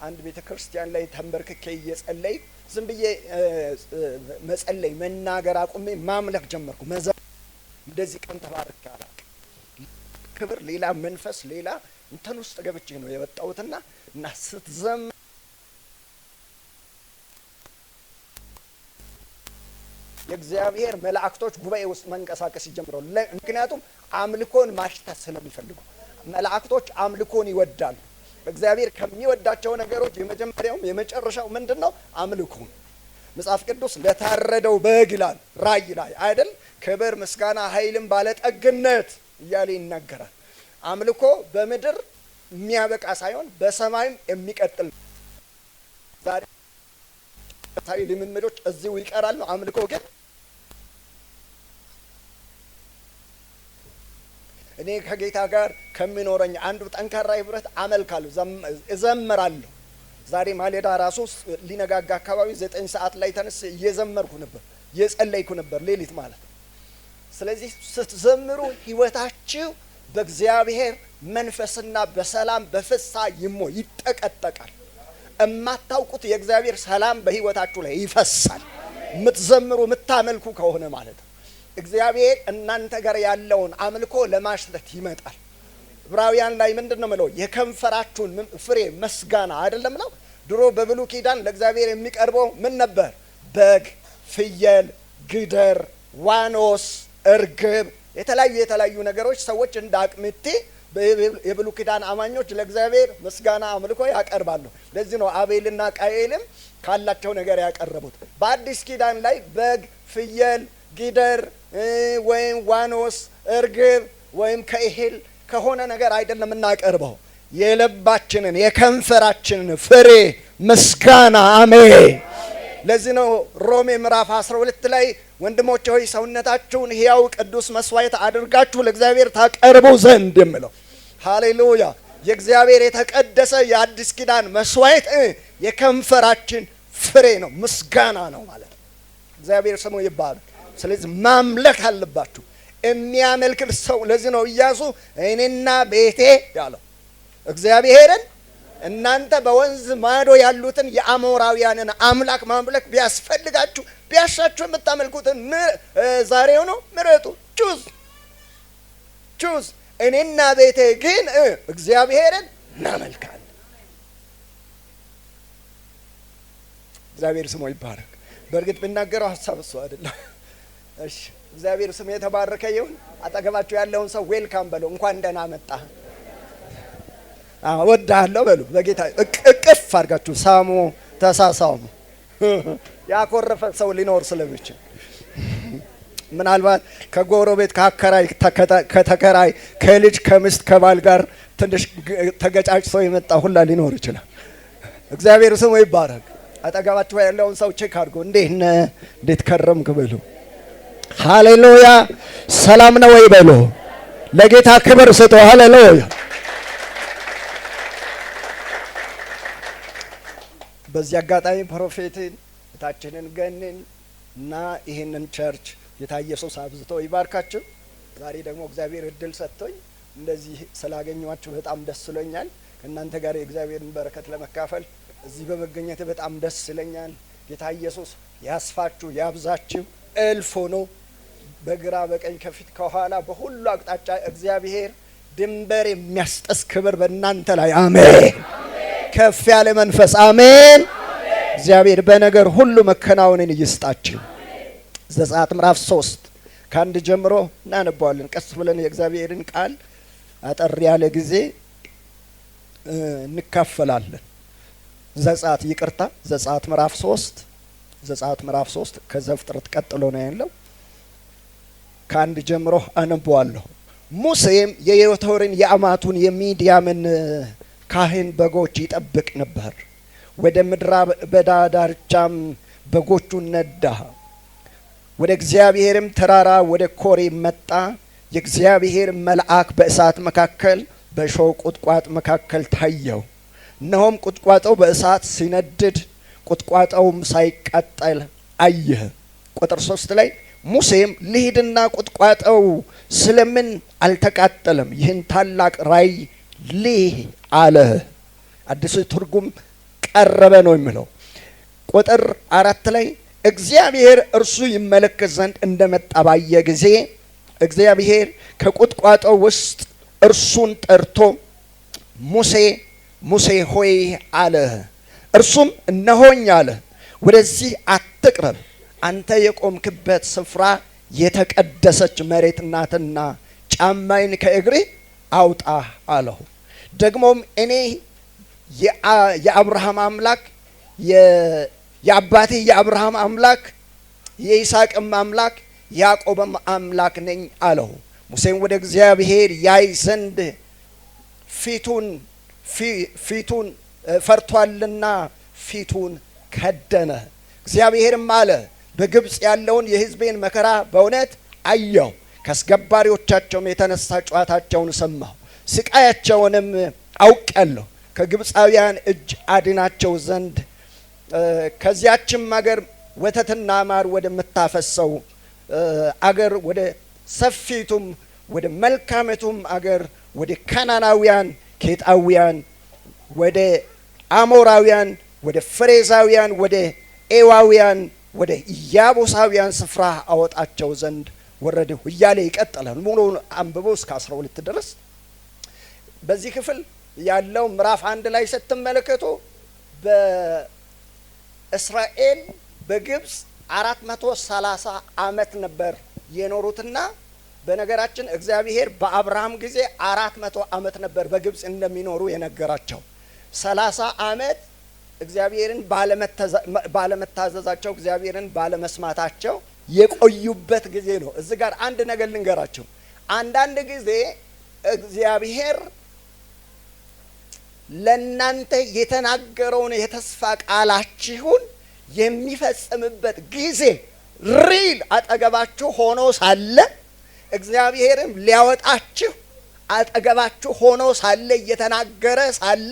አንድ ቤተክርስቲያን ላይ ተንበርክኬ እየጸለይ ዝም ብዬ መጸለይ መናገር አቁሜ ማምለክ ጀመርኩ። እንደዚህ ቀን ተባረክ አላቅ ክብር ሌላ መንፈስ ሌላ እንተን ውስጥ ገብቼ ነው የወጣሁትና እና ስትዘም የእግዚአብሔር መላእክቶች ጉባኤ ውስጥ መንቀሳቀስ ይጀምራሉ። ምክንያቱም አምልኮን ማሽተት ስለሚፈልጉ መላእክቶች አምልኮን ይወዳሉ። እግዚአብሔር ከሚወዳቸው ነገሮች የመጀመሪያው የመጨረሻው ምንድነው? አምልኮ። መጽሐፍ ቅዱስ ለታረደው በግ ይላል ራእይ ላይ አይደል? ክብር ምስጋና ኃይልም ባለጠግነት እያለ ይናገራል። አምልኮ በምድር የሚያበቃ ሳይሆን በሰማይም የሚቀጥል ዛሬ ታይ ልምምዶች እዚሁ ይቀራሉ። አምልኮ ግን እኔ ከጌታ ጋር ከሚኖረኝ አንዱ ጠንካራ ህብረት አመልካለሁ፣ እዘምራለሁ። ዛሬ ማለዳ ራሱ ሊነጋጋ አካባቢ 9 ሰዓት ላይ ተነስ እየዘመርኩ ነበር፣ እየጸለይኩ ነበር ሌሊት ማለት ነው። ስለዚህ ስትዘምሩ ህይወታችሁ በእግዚአብሔር መንፈስና በሰላም በፍሳ ይጠቀጠቃል። እማታውቁት የእግዚአብሔር ሰላም በህይወታችሁ ላይ ይፈሳል። የምትዘምሩ የምታመልኩ ከሆነ ማለት ነው። እግዚአብሔር እናንተ ጋር ያለውን አምልኮ ለማሽተት ይመጣል። ዕብራውያን ላይ ምንድነው ማለት? የከንፈራችሁን ፍሬ ምስጋና አይደለም ነው። ድሮ በብሉይ ኪዳን ለእግዚአብሔር የሚቀርበው ምን ነበር? በግ፣ ፍየል፣ ግደር፣ ዋኖስ፣ እርግብ፣ የተለያዩ ነገሮች ሰዎች እንዳቅምቴ የብሉይ ኪዳን አማኞች ለእግዚአብሔር ምስጋና አምልኮ ያቀርባሉ። ለዚህ ነው አቤልና ቃየልም ካላቸው ነገር ያቀረቡት። በአዲስ ኪዳን ላይ በግ፣ ፍየል፣ ጊደር ወይም ዋኖስ፣ እርግብ ወይም ከእህል ከሆነ ነገር አይደለም እናቀርበው፣ የልባችንን የከንፈራችንን ፍሬ ምስጋና። አሜን። ለዚህ ነው ሮሜ ምዕራፍ 12 ላይ ወንድሞቼ ሆይ ሰውነታችሁን ሕያው ቅዱስ መስዋዕት አድርጋችሁ ለእግዚአብሔር ታቀርቡ ዘንድ የሚለው። ሃሌሉያ! የእግዚአብሔር የተቀደሰ የአዲስ ኪዳን መስዋዕት የከንፈራችን ፍሬ ነው፣ ምስጋና ነው ማለት ነው። እግዚአብሔር ስሙ ይባረክ። ስለዚህ ማምለክ አለባችሁ። የሚያመልክ ሰው ለዚህ ነው ኢያሱ እኔና ቤቴ ያለው እግዚአብሔርን። እናንተ በወንዝ ማዶ ያሉትን የአሞራውያንን አምላክ ማምለክ ቢያስፈልጋችሁ ቢያሻችሁ የምታመልኩትን ዛሬው ነው ምረጡ፣ ቹዝ። እኔና ቤቴ ግን እግዚአብሔርን እናመልካለን። እግዚአብሔር ስሙ ይባረክ። በእርግጥ ብናገረው ሀሳብ እሱ አይደለም። እሺ፣ እግዚአብሔር ስሙ የተባረከ ይሁን። አጠገባችሁ ያለውን ሰው ዌልካም በለው፣ እንኳን ደህና መጣህ፣ እወድሃለሁ በሉ። በጌታ እቅፍ አድርጋችሁ ሳሙ፣ ተሳሳሙ። ያኮረፈ ሰው ሊኖር ስለሚችል ምናልባት ከጎረቤት ከአከራይ ከተከራይ ከልጅ ከምስት ከባል ጋር ትንሽ ተገጫጭቶ የመጣ ሁላ ሊኖር ይችላል። እግዚአብሔር ስሙ ይባረክ። አጠገባችሁ ያለውን ሰው ቼክ አድርጎ እንዴት ከረምክ በሉ። ሃሌሉያ! ሰላም ነው ወይ በሉ። ለጌታ ክብር ስጡ። ሃሌሉያ! በዚህ አጋጣሚ ፕሮፌትን እታችንን ገንን እና ይህንን ቸርች ጌታ ኢየሱስ አብዝቶ ይባርካችሁ። ዛሬ ደግሞ እግዚአብሔር እድል ሰጥቶኝ እንደዚህ ስላገኘኋችሁ በጣም ደስ ይለኛል። ከእናንተ ጋር የእግዚአብሔርን በረከት ለመካፈል እዚህ በመገኘት በጣም ደስ ይለኛል። ጌታ ኢየሱስ ያስፋችሁ፣ ያብዛችሁ። እልፍ ሆኖ በግራ በቀኝ ከፊት ከኋላ በሁሉ አቅጣጫ እግዚአብሔር ድንበር የሚያስጠስ ክብር በእናንተ ላይ አሜን። ከፍ ያለ መንፈስ አሜን። እግዚአብሔር በነገር ሁሉ መከናወንን ይስጣችሁ። ዘጸአት ምዕራፍ 3 ከአንድ ጀምሮ እናነባዋለን ቀስ ብለን የእግዚአብሔርን ቃል አጠር ያለ ጊዜ እንካፈላለን። ዘጸአት ምዕራፍ 3 ከዘፍጥረት ቀጥሎ ነው ያለው። ከአንድ ጀምሮ አነባዋለሁ። ሙሴም የዮቶርን የአማቱን የሚዲያምን ካህን በጎች ይጠብቅ ነበር። ወደ ምድረ በዳ ዳርቻም በጎቹን ነዳ። ወደ እግዚአብሔርም ተራራ ወደ ኮሬብ መጣ። የእግዚአብሔር መልአክ በእሳት መካከል በእሾህ ቁጥቋጥ መካከል ታየው። እነሆም ቁጥቋጦው በእሳት ሲነድድ ቁጥቋጦውም ሳይቃጠል አየ። ቁጥር 3 ላይ ሙሴም ልሂድና ቁጥቋጦው ስለምን አልተቃጠለም? ይህን ታላቅ ራእይ ልይ አለ። አዲስ ትርጉም ቀረበ ነው የሚለው። ቁጥር 4 ላይ እግዚአብሔር እርሱ ይመለከት ዘንድ እንደመጣ ባየ ጊዜ እግዚአብሔር ከቁጥቋጦ ውስጥ እርሱን ጠርቶ ሙሴ ሙሴ ሆይ አለ። እርሱም እነሆኝ አለ። ወደዚህ አትቅረብ፣ አንተ የቆምክበት ስፍራ የተቀደሰች መሬት ናትና ጫማይን ከእግሬ አውጣ አለው። ደግሞም እኔ የአብርሃም አምላክ የአባቴ የአብርሃም አምላክ የይስሐቅም አምላክ ያዕቆብም አምላክ ነኝ አለው። ሙሴም ወደ እግዚአብሔር ያይ ዘንድ ፊቱን ፈርቷልና ፊቱን ከደነ። እግዚአብሔርም አለ በግብፅ ያለውን የሕዝቤን መከራ በእውነት አየሁ፣ ከአስገባሪዎቻቸውም የተነሳ ጩኸታቸውን ሰማሁ፣ ስቃያቸውንም አውቄአለሁ። ከግብፃውያን እጅ አድናቸው ዘንድ ከዚያችም አገር ወተትና ማር ወደምታፈሰው አገር ወደ ሰፊቱም ወደ መልካሚቱም አገር ወደ ከናናውያን፣ ኬጣውያን፣ ወደ አሞራውያን፣ ወደ ፈሬዛውያን፣ ወደ ኤዋውያን፣ ወደ ኢያቡሳውያን ስፍራ አወጣቸው ዘንድ ወረድሁ እያለ ይቀጥላል። ሙሉውን አንብቦ እስከ 12 ድረስ። በዚህ ክፍል ያለው ምዕራፍ 1 ላይ ስትመለከቱ በእስራኤል በግብፅ 430 ዓመት ነበር የኖሩትና በነገራችን እግዚአብሔር በአብርሃም ጊዜ 400 ዓመት ነበር በግብፅ እንደሚኖሩ የነገራቸው። 30 ዓመት እግዚአብሔርን ባለመታዘዛቸው እግዚአብሔርን ባለመስማታቸው የቆዩበት ጊዜ ነው። እዚህ ጋር አንድ ነገር ልንገራቸው። አንዳንድ ጊዜ እግዚአብሔር ለናንተ የተናገረውን የተስፋ ቃላችሁን የሚፈጽምበት ጊዜ ሪል አጠገባችሁ ሆኖ ሳለ እግዚአብሔርም ሊያወጣችሁ አጠገባችሁ ሆኖ ሳለ እየተናገረ ሳለ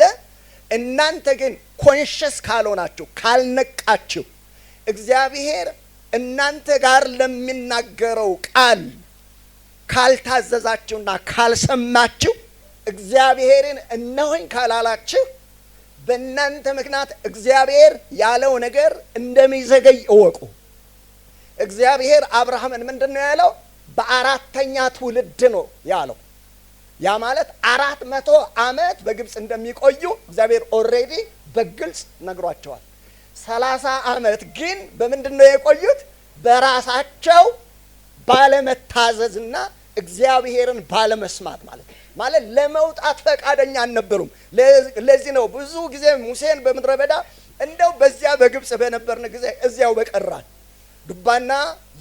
እናንተ ግን ኮንሽስ ካልሆናችሁ ካልነቃችሁ እግዚአብሔር እናንተ ጋር ለሚናገረው ቃል ካልታዘዛችሁና ካልሰማችሁ እግዚአብሔርን እነሆኝ ካላላችሁ በእናንተ ምክንያት እግዚአብሔር ያለው ነገር እንደሚዘገይ እወቁ። እግዚአብሔር አብርሃምን ምንድን ነው ያለው? በአራተኛ ትውልድ ነው ያለው። ያ ማለት 400 ዓመት በግብፅ እንደሚቆዩ እግዚአብሔር ኦልሬዲ በግልጽ ነግሯቸዋል። 30 ዓመት ግን በምንድን ነው የቆዩት? በራሳቸው ባለመታዘዝና እግዚአብሔርን ባለመስማት ማለት ነው። ማለት ለመውጣት ፈቃደኛ አልነበሩም። ለዚህ ነው ብዙ ጊዜ ሙሴን በምድረ በዳ እንደው በዚያ በግብፅ በነበርን ጊዜ እዚያው በቀራን ዱባና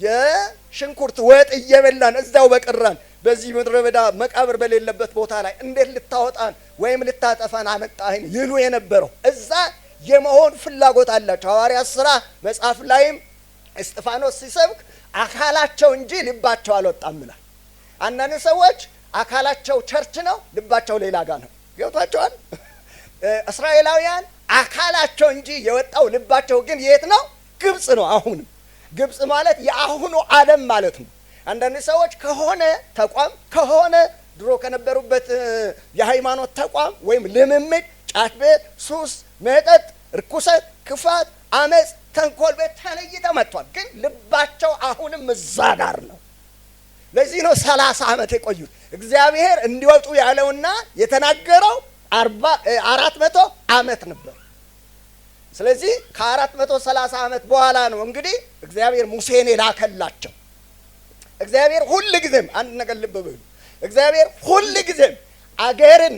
የሽንኩርት ወጥ እየበላን እዛው በቀራን በዚህ ምድረ በዳ መቃብር በሌለበት ቦታ ላይ እንዴት ልታወጣን ወይም ልታጠፋን አመጣህን ይሉ የነበረው እዛ የመሆን ፍላጎት አላቸው። ሐዋርያት ሥራ መጽሐፍ ላይም እስጢፋኖስ ሲሰብክ አካላቸው እንጂ ልባቸው አልወጣም ይላል። አንዳንድ ሰዎች አካላቸው ቸርች ነው፣ ልባቸው ሌላ ጋር ነው። ገብቷቸዋል? እስራኤላውያን አካላቸው እንጂ የወጣው ልባቸው ግን የት ነው? ግብፅ ነው። አሁንም ግብፅ ማለት የአሁኑ ዓለም ማለት ነው። አንዳንድ ሰዎች ከሆነ ተቋም ከሆነ ድሮ ከነበሩበት የሃይማኖት ተቋም ወይም ልምምድ፣ ጫት ቤት፣ ሱስ፣ መጠጥ፣ ርኩሰት፣ ክፋት፣ አመፅ፣ ተንኮል ቤት ተለይተው መጥቷል። ግን ልባቸው አሁንም እዛ ጋር ነው። ለዚህ ነው 30 ዓመት የቆዩት። እግዚአብሔር እንዲወጡ ያለውና የተናገረው 400 ዓመት ነበር። ስለዚህ ከ430 ዓመት በኋላ ነው እንግዲህ እግዚአብሔር ሙሴን የላከላቸው። እግዚአብሔር ሁል ጊዜም አንድ ነገር ልብ በሉ። እግዚአብሔር ሁል ጊዜም አገርን፣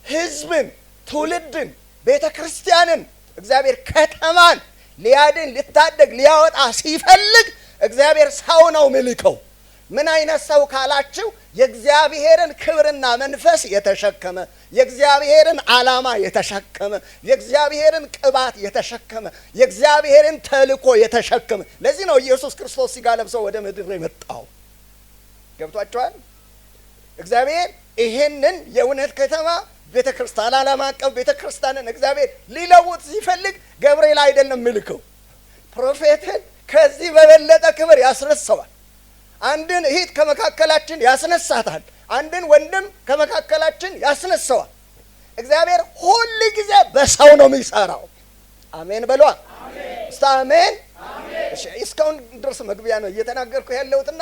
ህዝብን፣ ትውልድን፣ ቤተ ክርስቲያንን እግዚአብሔር ከተማን ሊያድን ሊታደግ ሊያወጣ ሲፈልግ እግዚአብሔር ሰው ነው የሚልከው። ምን አይነት ሰው ካላችሁ የእግዚአብሔርን ክብርና መንፈስ የተሸከመ የእግዚአብሔርን ዓላማ የተሸከመ የእግዚአብሔርን ቅባት የተሸከመ የእግዚአብሔርን ተልእኮ የተሸከመ። ለዚህ ነው ኢየሱስ ክርስቶስ ሥጋ ለብሶ ወደ ምድር የመጣው። ገብቷቸዋል? እግዚአብሔር ይሄንን የእውነት ከተማ ቤተ ክርስቲያን ዓለም አቀፍ ቤተ ክርስቲያንን እግዚአብሔር ሊለውጥ ሲፈልግ ገብርኤል አይደለም የሚልከው፣ ፕሮፌትን ከዚህ በበለጠ ክብር ያስነሳዋል። አንድን እህት ከመካከላችን ያስነሳታል። አንድን ወንድም ከመካከላችን ያስነሳዋል። እግዚአብሔር ሁል ጊዜ በሰው ነው የሚሰራው። አሜን በሏ። እስቲ አሜን። እሺ እስካሁን ድረስ መግቢያ ነው እየተናገርኩ ያለሁትና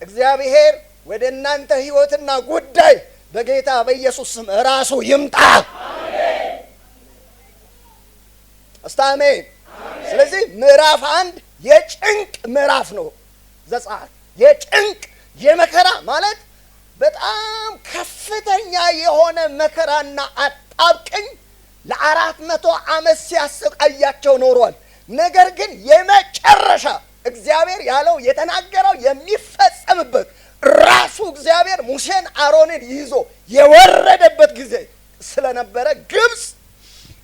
እግዚአብሔር ወደ እናንተ ህይወትና ጉዳይ በጌታ በኢየሱስ ስም ራሱ ይምጣ። እስቲ አሜን። ስለዚህ ምዕራፍ 1 የጭንቅ ምዕራፍ ነው። ዘጸአት የጭንቅ የመከራ ማለት በጣም ከፍተኛ የሆነ መከራና አጣብቅኝ ለ400 ዓመት ሲያሰቃያቸው ኖሯል። ነገር ግን የመጨረሻ እግዚአብሔር ያለው የተናገረው የሚፈጸምበት ራሱ እግዚአብሔር ሙሴን አሮንን ይዞ የወረደበት ጊዜ ስለነበረ ግብፅ።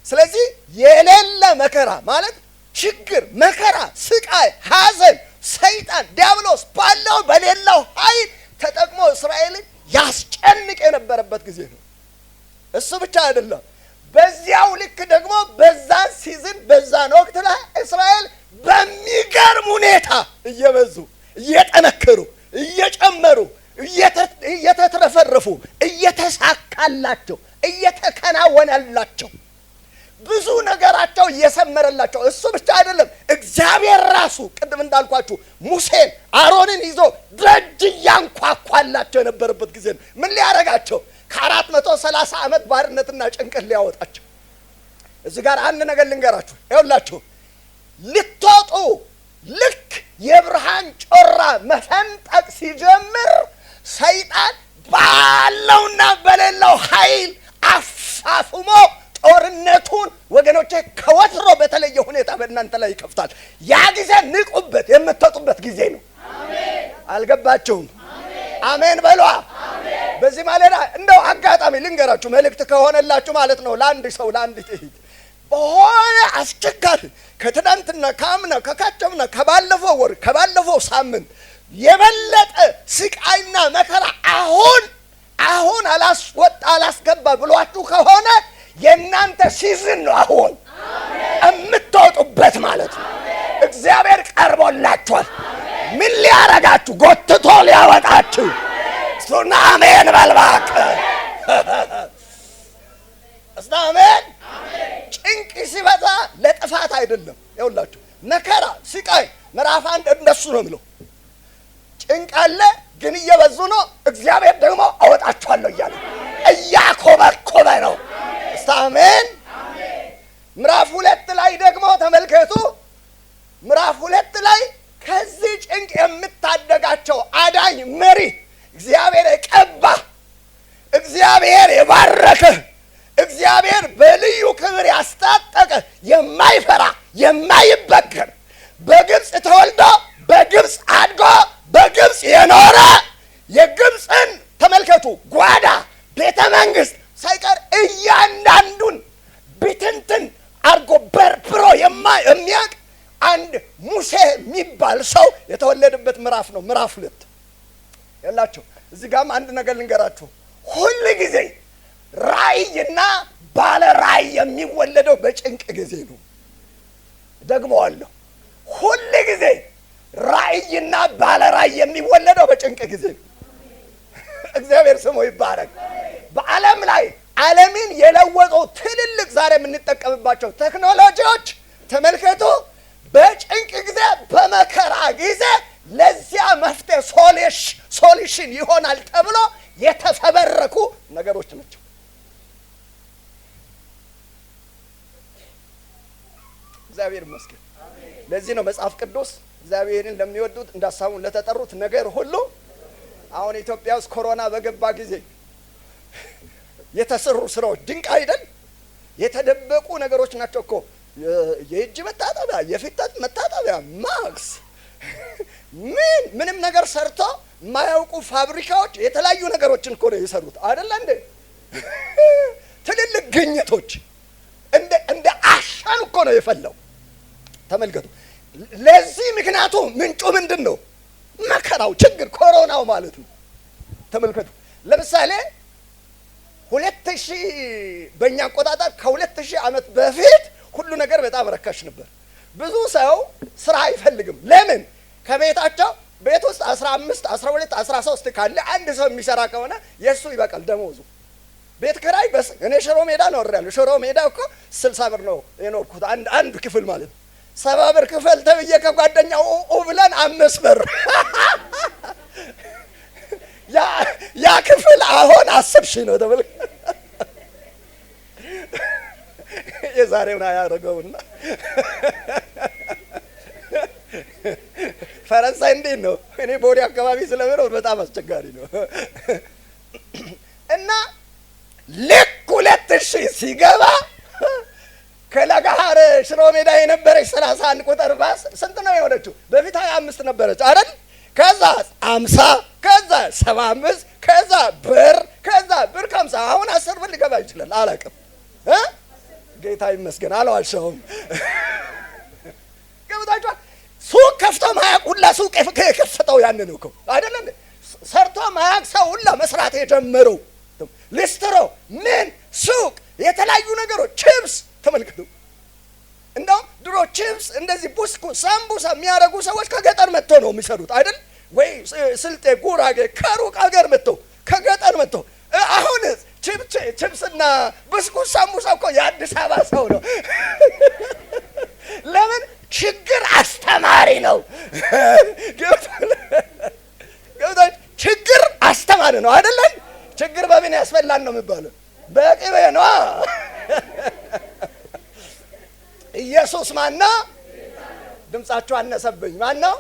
ስለዚህ የሌለ መከራ ማለት ችግር፣ መከራ፣ ስቃይ፣ ሐዘን ሰይጣን ዲያብሎስ ባለው በሌላው ኃይል ተጠቅሞ እስራኤልን ያስጨንቅ የነበረበት ጊዜ ነው። እሱ ብቻ አይደለም። በዚያው ልክ ደግሞ በዛን ሲዝን በዛን ወቅት ላይ እስራኤል በሚገርም ሁኔታ እየበዙ እየጠነከሩ እየጨመሩ እየተትረፈረፉ እየተሳካላቸው እየተከናወነላቸው ብዙ ነገራቸው እየሰመረላቸው። እሱ ብቻ አይደለም። እግዚአብሔር ራሱ ቅድም እንዳልኳችሁ ሙሴን አሮንን ይዞ ደጅ እያንኳኳላቸው የነበረበት ጊዜ ነው። ምን ሊያደርጋቸው? ከ430 ዓመት ባርነትና ጭንቀት ሊያወጣቸው። እዚህ ጋር አንድ ነገር ልንገራችሁ። ይኸውላችሁ ልትወጡ ልክ የብርሃን ጮራ መፈንጠቅ ሲጀምር ሰይጣን ባለውና በሌላው ኃይል አፋፍሞ ጦርነቱን ወገኖቼ ከወትሮ በተለየ ሁኔታ በእናንተ ላይ ይከፍታል። ያ ጊዜ ንቁበት፣ የምትወጡበት ጊዜ ነው። አልገባችሁም? አሜን በሏ። በዚህ ማለዳ እንደው አጋጣሚ ልንገራችሁ መልእክት ከሆነላችሁ ማለት ነው። ለአንድ ሰው ለአንድ እህት በሆነ አስቸጋሪ ከትናንትና ከአምና ከካቸምና ከባለፈው ወር ከባለፈው ሳምንት የበለጠ ስቃይና መከራ አሁን አላስወጣ አላስገባ ብሏችሁ ከሆነ የእናንተ ሲዝን ነው አሁን የምትወጡበት ማለት ነው። እግዚአብሔር ቀርቦላችኋል። ምን ሊያረጋችሁ? ጎትቶ ሊያወጣችሁ። እሱና አሜን በልባክ እስቲ አሜን። ጭንቅ ሲበዛ ለጥፋት አይደለም። ይኸውላችሁ መከራ ስቃይ ምዕራፍ 1 እንደሱ ነው የሚለው። ጭንቅ አለ ግን እየበዙ ነው። እግዚአብሔር ደግሞ አወጣችኋለሁ እያለ እያኮበኮበ ነው። እስቲ አሜን። ምዕራፍ 2 ላይ ደግሞ ተመልከቱ። ምዕራፍ 2 ላይ ከዚህ ጭንቅ የምታደጋቸው አዳኝ መሪ እግዚአብሔር የቀባ እግዚአብሔር የባረከ እግዚአብሔር በልዩ ክብር ያስታጠቀ የማይፈራ የማይበገር በግብፅ ተወልዶ በግብፅ አድጎ በግብፅ የኖረ የግብፅን ተመልከቱ ጓዳ ቤተ መንግስት ሳይቀር እያንዳንዱን ብትንትን አድርጎ በርብሮ የሚያውቅ አንድ ሙሴ የሚባል ሰው የተወለደበት ምዕራፍ ነው። ምዕራፍ 2 ያላችሁ እዚህ ጋርም አንድ ነገር ልንገራችሁ። ሁሉ ጊዜ ራእይና ባለ ራእይ የሚወለደው በጭንቅ ጊዜ ነው። ደግሞዋለሁ። ሁሉ ጊዜ ራእይና ባለ ራእይ የሚወለደው በጭንቅ ጊዜ ነው። እግዚአብሔር ስሙ ይባረክ። በዓለም ላይ ዓለምን የለወጡ ትልልቅ ዛሬ የምንጠቀምባቸው ቴክኖሎጂዎች ተመልከቱ። በጭንቅ ጊዜ በመከራ ጊዜ ለዚያ መፍትሄ ሶሉሽን ይሆናል ተብሎ የተፈበረኩ ነገሮች ናቸው። እግዚአብሔር ይመስገን። ለዚህ ነው መጽሐፍ ቅዱስ እግዚአብሔርን ለሚወዱት እንዳሳቡን ለተጠሩት ነገር ሁሉ። አሁን ኢትዮጵያ ውስጥ ኮሮና በገባ ጊዜ የተሰሩ ስራዎች ድንቅ አይደል? የተደበቁ ነገሮች ናቸው እኮ። የእጅ መታጠቢያ፣ የፊት መታጠቢያ፣ ማክስ ምንም ነገር ሰርቶ የማያውቁ ፋብሪካዎች የተለያዩ ነገሮችን እኮ ነው የሰሩት አይደል እንዴ? ትልልቅ ግኝቶች እንደ አሻን እኮ ነው የፈለው። ተመልከቱ። ለዚህ ምክንያቱ ምንጩ ምንድን ነው? መከራው፣ ችግር፣ ኮሮናው ማለት ነው። ተመልከቱ። ለምሳሌ 2000 በእኛ አቆጣጠር ከ2000 ዓመት በፊት ሁሉ ነገር በጣም ረካሽ ነበር። ብዙ ሰው ስራ አይፈልግም። ለምን? ከቤታቸው ቤት ውስጥ 15፣ 12፣ 13 ካለ አንድ ሰው የሚሰራ ከሆነ የሱ ይበቃል ደሞዙ። ቤት ኪራይ እኔ ሽሮ ሜዳ ኖሬያለሁ። ሽሮ ሜዳ እኮ 60 ብር ነው የኖርኩት አንድ ክፍል ማለት ነው። 70 ብር ክፍል ተብዬ ከጓደኛው ብለን 5 ብር ያ ክፍል አሁን 10 ሺህ ነው ተብሎ የዛሬውን አያደርገውና ፈረንሳይ እንዴት ነው? እኔ ቦሌ አካባቢ ስለምኖር በጣም አስቸጋሪ ነው። እና ልክ 2000 ሲገባ ከለጋሃር ሽሮ ሜዳ የነበረች 31 ቁጥር ባስ ስንት ነው የሆነችው? በፊት 25 ነበረች አይደል? ከዛ 50 ከዛ 75 ከዛ ብር ከ50 አሁን 10 ብር ሊገባ ይችላል። አላውቅም ጌታ ይመስገን አልዋሸሁም። ገብታችኋል? ሱቅ ከፍቶ ማያውቅ ሁላ ሱቅ የከፈተው ያንን እኮ አይደል እንዴ? ሰርቶ ማያውቅ ሰው ሁላ መስራት የጀመረው ሊስትሮ፣ ምን ሱቅ፣ የተለያዩ ነገሮች፣ ቺፕስ ተመልከቱ። እንደውም ድሮ ቺፕስ እንደዚህ ቡስኩ ሳምቡሳ የሚያደርጉ ሰዎች ከገጠር መጥተው ነው የሚሰሩት አይደል ወይ? ስልጤ፣ ጉራጌ ከሩቅ ሀገር መጥተው ከገጠር መጥተው። አሁን ቺፕስና ቡስኩ ሳምቡሳ እኮ የአዲስ አበባ ሰው ነው። ለምን? ችግር አስተማሪ ነው። ችግር አስተማሪ ነው አይደለም? ችግር በምን ያስፈላል ነው የሚባለው? በቅቤ ነው። ኢየሱስ ማን ነው? ድምጻችሁ አነሰብኝ። ማን ነው?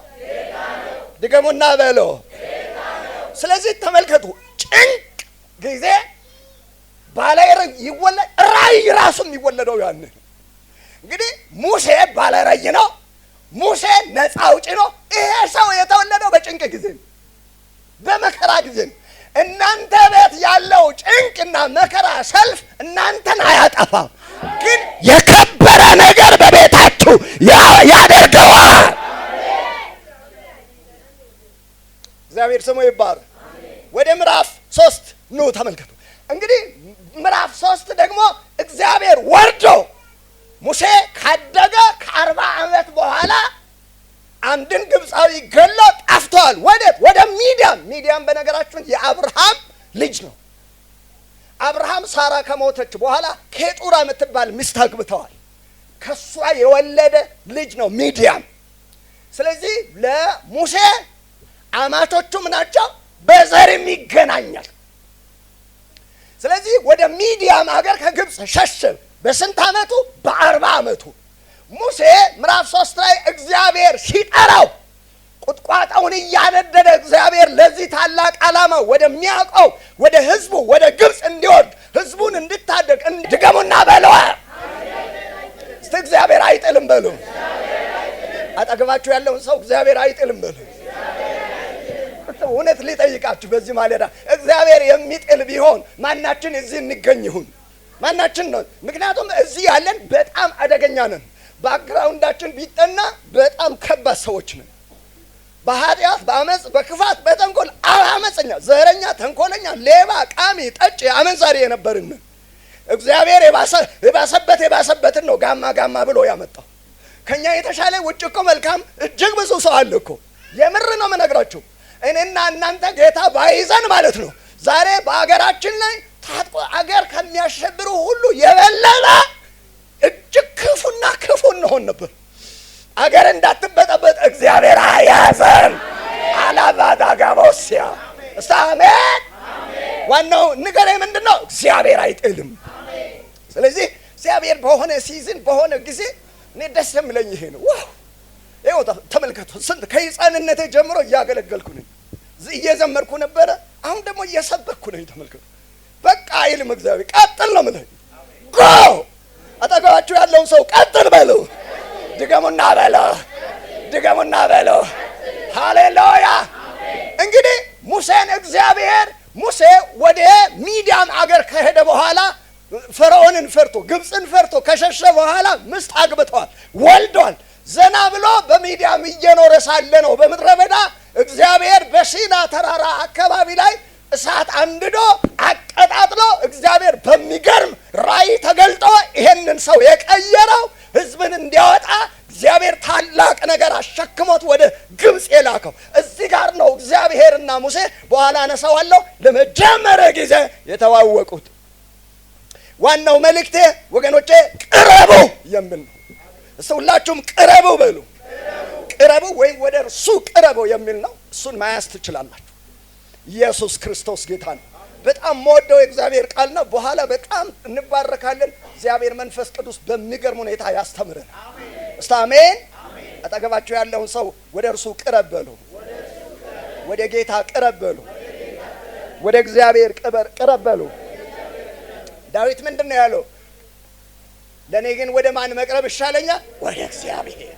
ድገሙና በሎ። ስለዚህ ተመልከቱ፣ ጭንቅ ጊዜ ባለ ራዕይ ይወለድ። ራዕይ ራሱ የሚወለደው ያን እንግዲህ ሙሴ ባለ ራዕይ ነው። ሙሴ ነፃ አውጪ ነው። ይሄ ሰው የተወለደው በጭንቅ ጊዜ ነው፣ በመከራ ጊዜ ነው። እናንተ ቤት ያለው ጭንቅና መከራ ሰልፍ እናንተን አያጠፋም፣ ግን የከበረ ነገር በቤታችሁ ያደርገዋል። እግዚአብሔር ስሙ ይባረክ። ወደ ምዕራፍ 3 ኑ ተመልከቱ። እንግዲህ ምዕራፍ 3 ደግሞ እግዚአብሔር ወርዶ ሙሴ ካደገ ከ40 ዓመት በኋላ አንድን ግብፃዊ ገሎ ጠፍቷል። ወዴት? ወደ ሚዲያም። ሚዲያም በነገራችን የአብርሃም ልጅ ነው። አብርሃም ሳራ ከሞተች በኋላ ኬጡራ የምትባል ሚስት አግብተዋል። ከሷ የወለደ ልጅ ነው ሚዲያም። ስለዚህ ለሙሴ አማቾቹም ናቸው፣ በዘርም ይገናኛል። ስለዚህ ወደ ሚዲያም ሀገር ከግብፅ ሸሸ። በስንት ዓመቱ? በ40 ዓመቱ። ሙሴ ምዕራፍ 3 ላይ እግዚአብሔር ሲጠራው ቁጥቋጦውን እያነደደ እግዚአብሔር ለዚህ ታላቅ ዓላማ ወደሚያውቀው ወደ ህዝቡ ወደ ግብፅ እንዲወርድ ህዝቡን እንድታደግ ድገሙና በለዋ። እስቲ እግዚአብሔር አይጥልም በሉ። አጠገባችሁ ያለውን ሰው እግዚአብሔር አይጥልም በሉ። እውነት ሊጠይቃችሁ በዚህ ማለዳ እግዚአብሔር የሚጥል ቢሆን ማናችን እዚህ እንገኝ ይሁን? ማናችን ነው? ምክንያቱም እዚህ ያለን በጣም አደገኛ ነን። ባክግራውንዳችን ቢጠና በጣም ከባድ ሰዎች ነን። በኃጢአት፣ በአመፅ፣ በክፋት፣ በተንኮል አመፀኛ፣ ዘረኛ፣ ተንኮለኛ፣ ሌባ፣ ቃሚ፣ ጠጪ፣ አመንዛሪ የነበርን እግዚአብሔር የባሰበትን ነው ጋማ ብሎ ያመጣው። ከኛ የተሻለ ውጭ እኮ መልካም እጅግ ብዙ ሰው አለ እኮ። የምር ነው የምነግራችሁ። እኔና እናንተ ጌታ ባይዘን ማለት ነው ዛሬ በአገራችን ላይ ታጥቆ አገር ከሚያሸብሩ ሁሉ የበለጠ እጅግ ክፉ እንሆን ነበር። አገር እንዳትበጠበጥ እግዚአብሔር አያዘን። አላባዳጋቦሲያ አሜን። ዋናው ንገሬ ምንድነው? እግዚአብሔር አይጥልም። ስለዚህ እግዚአብሔር በሆነ ሲዝን በሆነ ጊዜ እኔ ደስ የሚለኝ ይሄ ነው። ዋው ይኸው ተመልከቱ። ስንት ከሕፃንነቴ ጀምሮ እያገለገልኩ ነኝ፣ እየዘመርኩ ነበረ። አሁን ደግሞ እየሰበኩ ነኝ። ተመልከቱ። በቃ አይልም እግዚአብሔር። ቀጥል ነው የምልህ። ጎ አጠገባችሁ ያለውን ሰው ቀጥል በሉ። ድገሙና በለው። ሃሌሉያ። እንግዲህ ሙሴን እግዚአብሔር ሙሴ ወደ ሚዲያም አገር ከሄደ በኋላ ፈርዖንን ፈርቶ ግብፅን ፈርቶ ከሸሸ በኋላ ምስት አግብተዋል፣ ወልዷል። ዘና ብሎ በሚዲያም እየኖረ ሳለ ነው በምድረ በዳ እግዚአብሔር በሲና ተራራ አካባቢ ላይ እሳት አንድዶ አቀጣጥሎ እግዚአብሔር በሚገርም ራእይ ተገልጦ ይሄንን ሰው የቀየረው ሕዝብን እንዲያወጣ እግዚአብሔር ታላቅ ነገር አሸክሞት ወደ ግብፅ የላከው። እዚህ ጋር ነው እግዚአብሔርና ሙሴ በኋላ አነሳዋለሁ ለመጀመሪያ ጊዜ የተዋወቁት። ዋናው መልእክቴ ወገኖቼ ቅረቡ የሚል ነው። እሱ ሁላችሁም ቅረቡ በሉ። ቅረቡ ወይም ወደ እርሱ ቅረቡ የሚል ነው። እሱን ማያዝ ትችላላችሁ። ኢየሱስ ክርስቶስ ጌታ ነው። በጣም የምወደው የእግዚአብሔር ቃል ነው። በኋላ በጣም እንባረካለን። እግዚአብሔር መንፈስ ቅዱስ በሚገርም ሁኔታ ያስተምረናል። እስቲ አሜን። አጠገባችሁ ያለውን ሰው ወደ እርሱ ቅረብ በሉ። ወደ ጌታ ቅረብ በሉ። ወደ እግዚአብሔር ቅረብ በሉ። ዳዊት ምንድን ነው ያለው? ለእኔ ግን ወደ ማን መቅረብ ይሻለኛል? ወደ እግዚአብሔር።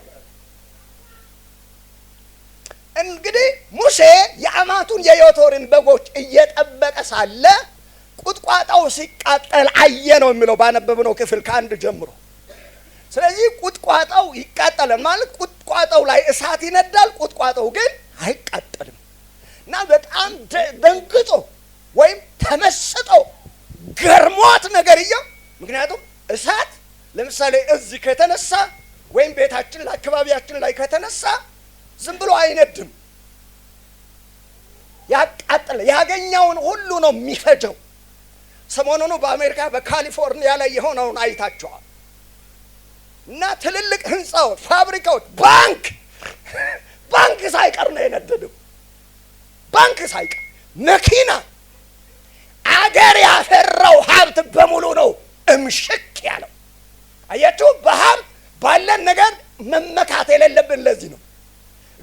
እንግዲህ ሙሴ የአማቱን የዮቶርን በጎች እየጠበቀ ሳለ ቁጥቋጦው ሲቃጠል አየ ነው የሚለው ባነበብነው ክፍል ከአንድ ጀምሮ። ስለዚህ ቁጥቋጦው ይቃጠላል ማለት ቁጥቋጦው ላይ እሳት ይነዳል፣ ቁጥቋጦው ግን አይቃጠልም። እና በጣም ደንግጦ ወይም ተመስጦ ገርሞት ነገርየው። ምክንያቱም እሳት ለምሳሌ እዚህ ከተነሳ ወይም ቤታችን ላይ አካባቢያችን ላይ ከተነሳ ዝም ብሎ አይነድም፣ ያቃጥል፣ ያገኘውን ሁሉ ነው የሚፈጀው። ሰሞኑን በአሜሪካ በካሊፎርኒያ ላይ የሆነውን አይታቸዋል። እና ትልልቅ ህንፃዎች፣ ፋብሪካዎች፣ ባንክ ሳይቀር ነው የነደደው። ባንክ ሳይቀር፣ መኪና፣ አገር ያፈራው ሀብት በሙሉ ነው እምሽክ ያለው። አያችሁ፣ በሀብት ባለን ነገር መመካት የሌለብን ለዚህ ነው።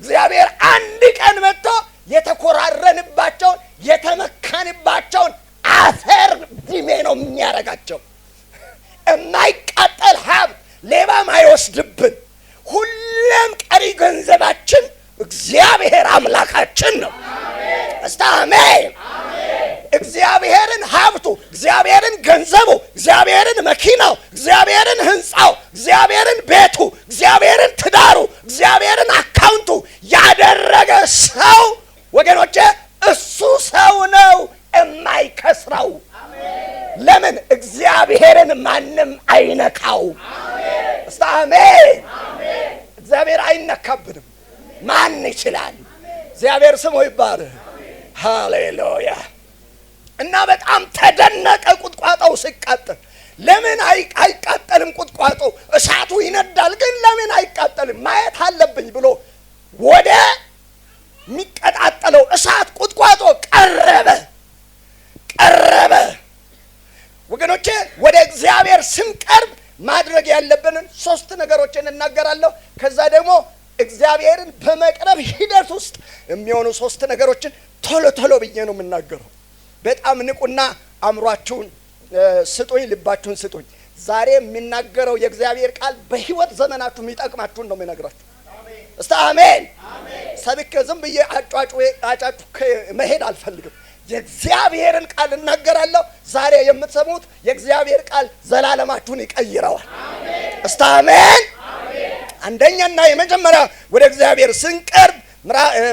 እግዚአብሔር አንድ ቀን መጥቶ የተኮራረንባቸውን የተመካንባቸውን አፈር ድሜ ነው የሚያረጋቸው። የማይቃጠል ሀብት ሌባም አይወስድብን። ሁሉም ቀሪ ገንዘባችን እግዚአብሔር አምላካችን ነው። እስቲ አሜን። እግዚአብሔርን ሀብቱ፣ እግዚአብሔርን ገንዘቡ፣ እግዚአብሔርን መኪናው፣ እግዚአብሔርን ህንፃው፣ እግዚአብሔርን ቤቱ፣ እግዚአብሔርን ትዳሩ፣ እግዚአብሔርን አካውንቱ ያደረገ ሰው ወገኖቼ እሱ ሰው ነው የማይከስረው። ለምን? እግዚአብሔርን ማንም አይነካው። እስቲ አሜን። እግዚአብሔር አይነካብንም። ማን ይችላል? እግዚአብሔር ስሙ ይባረክ። ሃሌሉያ። እና በጣም ተደነቀ ቁጥቋጦው ሲቃጠል። ለምን አይቃጠልም? ቁጥቋጦ እሳቱ ይነዳል፣ ግን ለምን አይቃጠልም? ማየት አለብኝ ብሎ ወደ የሚቀጣጠለው እሳት ቁጥቋጦ ቀረበ። ወገኖቼ ወደ እግዚአብሔር ስንቀርብ ማድረግ ያለብንን 3 ነገሮችን እናገራለሁ። ከዛ ደግሞ እግዚአብሔርን በመቅረብ ሂደት ውስጥ የሚሆኑ 3 ነገሮችን ቶሎ ብዬ ነው የምናገረው። በጣም ንቁና አእምሯችሁን ስጡኝ፣ ልባችሁን ስጡኝ። ዛሬ የሚናገረው የእግዚአብሔር ቃል በህይወት ዘመናችሁ የሚጠቅማችሁን ነው የምነግራችሁ። እስቲ አሜን። ሰብከ ዝም ብዬ አጫጩ መሄድ አልፈልግም። የእግዚአብሔርን ቃል እናገራለሁ። ዛሬ የምትሰሙት የእግዚአብሔር ቃል ዘላለማችሁን ይቀይረዋል። እስቲ አሜን። አንደኛና የመጀመሪያ ወደ እግዚአብሔር ስንቀርብ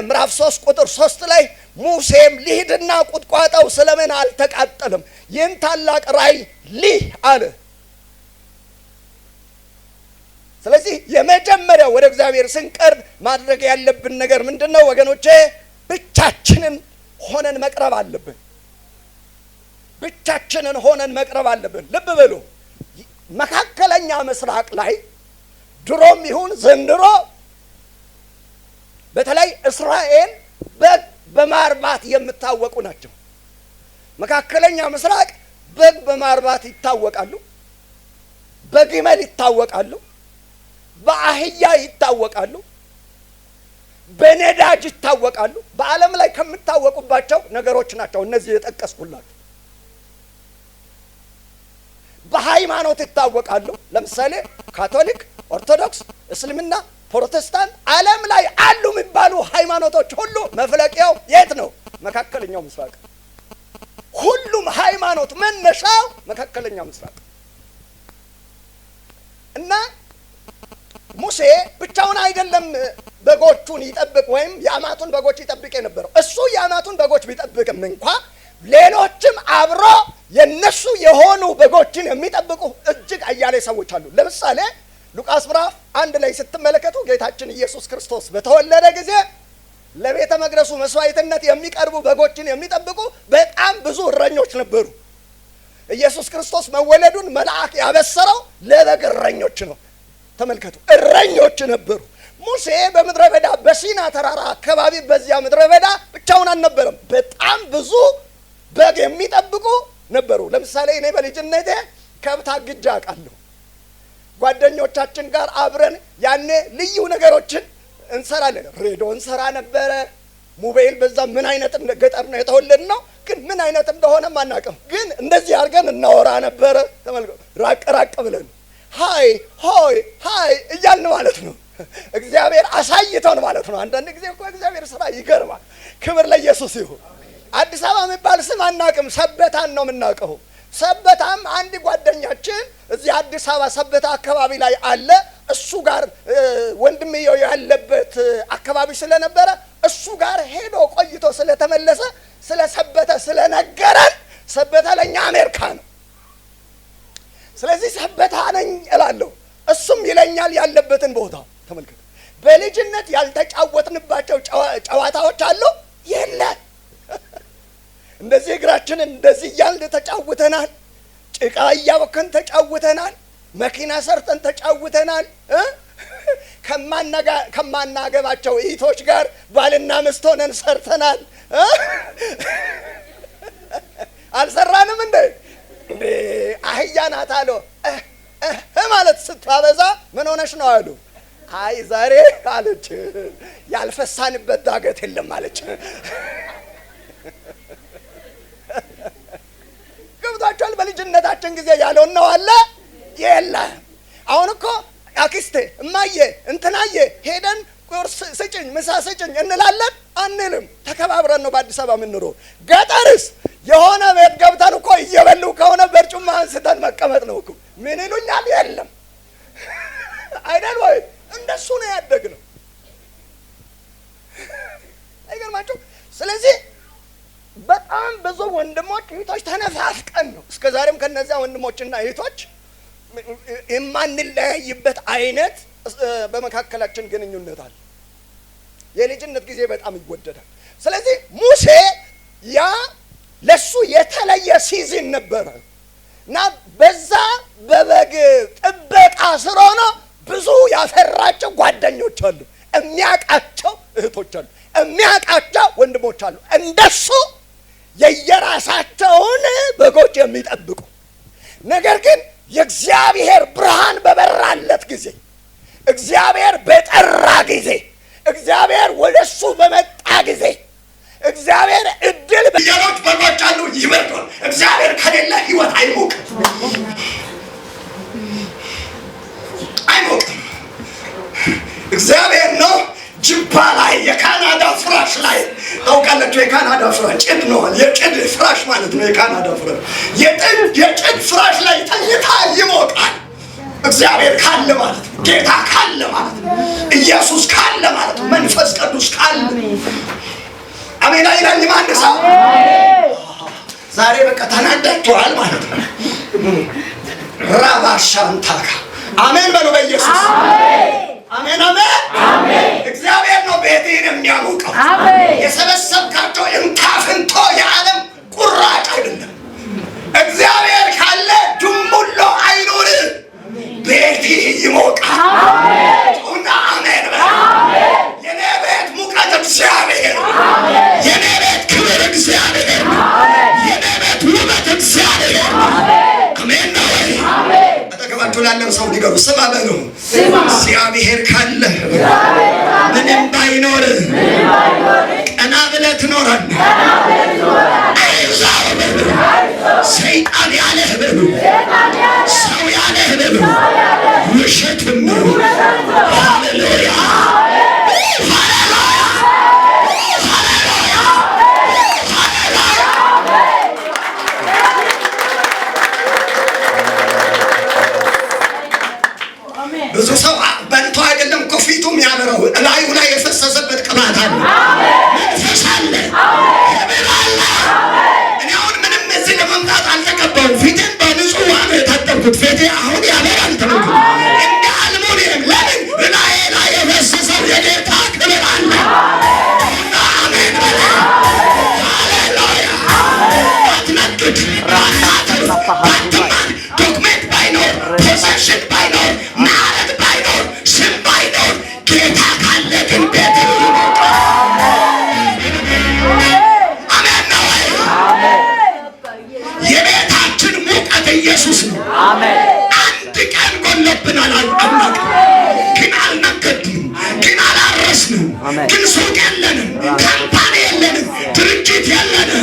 ምዕራፍ 3 ቁጥር 3 ላይ ሙሴም ሊሂድና ቁጥቋጦው ስለምን አልተቃጠለም? ይህን ታላቅ ራእይ ሊህ አለ። ስለዚህ የመጀመሪያው ወደ እግዚአብሔር ስንቀርብ ማድረግ ያለብን ነገር ምንድነው ወገኖቼ? ብቻችንን ሆነን መቅረብ አለብን። ብቻችንን ሆነን መቅረብ አለብን። ልብ በሉ፣ መካከለኛ ምስራቅ ላይ ድሮም ይሁን ዘንድሮ በተለይ እስራኤል በግ በማርባት የሚታወቁ ናቸው። መካከለኛ ምስራቅ በግ በማርባት ይታወቃሉ፣ በግመል ይታወቃሉ፣ በአህያ ይታወቃሉ፣ በነዳጅ ይታወቃሉ። በዓለም ላይ ከሚታወቁባቸው ነገሮች ናቸው እነዚህ የጠቀስኩላችሁ። በሃይማኖት ይታወቃሉ። ለምሳሌ ካቶሊክ፣ ኦርቶዶክስ፣ እስልምና፣ ፕሮቴስታንት ዓለም ላይ አሉ የሚባሉ ሃይማኖቶች ሁሉ መፍለቂያው የት ነው? መካከለኛው ምስራቅ። ሁሉም ሃይማኖት መነሻው መካከለኛው ምስራቅ እና ሙሴ ብቻውን አይደለም በጎቹን ይጠብቅ ወይም የአማቱን በጎች ይጠብቅ የነበረው። እሱ የአማቱን በጎች ቢጠብቅም እንኳ ሌሎችም አብሮ የነሱ የሆኑ በጎችን የሚጠብቁ እጅግ አያሌ ሰዎች አሉ። ለምሳሌ ሉቃስ ምዕራፍ 1 ላይ ስትመለከቱ ጌታችን ኢየሱስ ክርስቶስ በተወለደ ጊዜ ለቤተ መቅደሱ መስዋዕትነት የሚቀርቡ በጎችን የሚጠብቁ በጣም ብዙ እረኞች ነበሩ። ኢየሱስ ክርስቶስ መወለዱን መልአክ ያበሰረው ለበግ እረኞች ነው። ተመልከቱ፣ እረኞች ነበሩ። ሙሴ በምድረ በዳ በሲና ተራራ አካባቢ በዚያ ምድረ በዳ ብቻውን አልነበረም። በጣም ብዙ በግ የሚጠብቁ ነበሩ። ለምሳሌ እኔ በልጅነቴ ከብት አግጄ አውቃለሁ። ጓደኞቻችን ጋር አብረን ያኔ ልዩ ነገሮችን እንሰራለን። ሬዲዮ እንሰራ ነበረ። ሞባይል በዛ ምን አይነት ገጠር ነው የተወለድ ነው፣ ግን ምን አይነት እንደሆነም አናውቅም። ግን እንደዚህ አድርገን እናወራ ነበረ። ተመልከቱ፣ ራቅ ራቅ ብለን ሃይ ሆይ ሃይ እያልን ማለት ነው። እግዚአብሔር አሳይቶን ማለት ነው። አንዳንድ ጊዜ እኮ እግዚአብሔር ስራ ይገርማል። ክብር ለኢየሱስ ይሁን። አዲስ አበባ የሚባል ስም አናውቅም፣ ሰበታን ነው የምናውቀው። ሰበታም አንድ ጓደኛችን እዚህ አዲስ አበባ ሰበታ አካባቢ ላይ አለ። እሱ ጋር ወንድምየው ያለበት አካባቢ ስለነበረ እሱ ጋር ሄዶ ቆይቶ ስለተመለሰ ስለ ሰበታ ስለነገረን ሰበታ ለኛ አሜሪካ ነው። ስለዚህ ሰበታ ነኝ እላለሁ፣ እሱም ይለኛል ያለበትን ቦታ። ተመልከቱ፣ በልጅነት ያልተጫወትንባቸው ጨዋታዎች አሉ የለን። እንደዚህ እግራችንን እንደዚህ እያልን ተጫውተናል። ጭቃ እያቦከን ተጫውተናል። መኪና ሰርተን ተጫውተናል። ከማናገባቸው እህቶች ጋር ባልና ሚስት ሆነን ሰርተናል። አልሰራንም እንዴ? አህያ ናት አሉ ማለት ስታበዛ ምን ሆነሽ ነው አሉ። አይ ዛሬ አለች ያልፈሳንበት ዳገት የለም አለች። ገብቷቸዋል። በልጅነታችን ጊዜ ያለውን ነው አለ የለም። አሁን እኮ አክስቴ እማዬ እንትናዬ ሄደን ቁርስ ስጭኝ ምሳ ስጭኝ እንላለን አንልም። ተከባብረን ነው በአዲስ አበባ የምንኖረው። ገጠርስ የሆነ ቤት ገብተን እኮ እየበሉ ከሆነ በርጩማ አንስተን መቀመጥ ነው እኮ። ምን ይሉኛል የለም አይደል ወይ? እንደሱ ነው ያደግነው። አይገርማችሁ? ስለዚህ በጣም ብዙ ወንድሞች እህቶች ተነፋፍቀን ነው እስከ ዛሬም ከነዚያ ወንድሞችና እህቶች የማንለያይበት አይነት በመካከላችን ግንኙነት አለ። የልጅነት ጊዜ በጣም ይወደዳል። ስለዚህ ሙሴ ያ ለሱ የተለየ ሲዝን ነበረ እና በዛ በበግ ጥበቃ ስር ሆኖ ብዙ ያፈራቸው ጓደኞች አሉ፣ የሚያውቃቸው እህቶች አሉ፣ የሚያውቃቸው ወንድሞች አሉ። እንደሱ የየራሳቸውን በጎች የሚጠብቁ ነገር ግን የእግዚአብሔር ብርሃን በበራለት ጊዜ፣ እግዚአብሔር በጠራ ጊዜ፣ እግዚአብሔር ወደሱ በመጣ ጊዜ፣ እግዚአብሔር እድል በየሮች በጎች አሉ ይበርዷል። እግዚአብሔር ከሌለ ህይወት አይሞቅም አይሞቅም። እግዚአብሔር ነው። ጅባ ላይ የካናዳ ፍራሽ ላይ ታውቃላችሁ፣ የካናዳ ፍራሽ ጭድ ነው። የጭድ ፍራሽ ማለት ነው የካናዳ ፍራሽ። የጭድ ፍራሽ ላይ ተኝታ ይሞቃል። እግዚአብሔር ካለ ማለት ነው፣ ጌታ ካለ ማለት ነው፣ ኢየሱስ ካለ ማለት ነው፣ መንፈስ ቅዱስ ካለ። አሜን አይላል ማን ሰው? ዛሬ በቃ ተናዳችኋል ማለት ነው። ራባሻንታካ አሜን በሉ በኢየሱስ አሜን አሜን አሜን። እግዚአብሔር ነው ቤትህን የሚያሞቀው። የሰበሰብካቸው እንካፍንቶ የዓለም ቁራጭ አይደለም። እግዚአብሔር ካለ ጅምቡሎ አይኑር፣ ቤትህ ይሞቃል። ጩና አሜን በል። የኔ ቤት ሙቀት እግዚአብሔር፣ የኔ ቤት ክብር እግዚአብሔር፣ የኔ ቤት ውበት እግዚአብሔር። አሜን ነው ወይ? አጠገባችሁ ላለው ሰው ንገሩ፣ ስማ በሉ። እግዚአብሔር ካለ ምንም ባይኖር ቀና ብለህ ትኖራለህ። ሰይጣን ያለህ በሉ፣ ሰው ያለህ በሉ፣ ውሸትም ነው። ሃሌሉያ ብዙ ሰው በልቶ አይደለም እኮ ፊቱ የሚያበራው፣ እላዩ ላይ የፈሰሰበት ቅባት አለ፣ መንፈስ አለ፣ ክብር አለ። እኔ አሁን ምንም እዚህ ለመምጣት አልተቀባሁም። ፊቴን በንጹህ ውሃ ነው የታጠብኩት። ፊቴ አሁን ያበራል። ተመልኩ እንደ አልሙኒየም። ለምን? እላዬ ላይ የፈሰሰው የጌታ ክብር አለ። እና አሜን በላ። ሃሌሉያ አትነግድ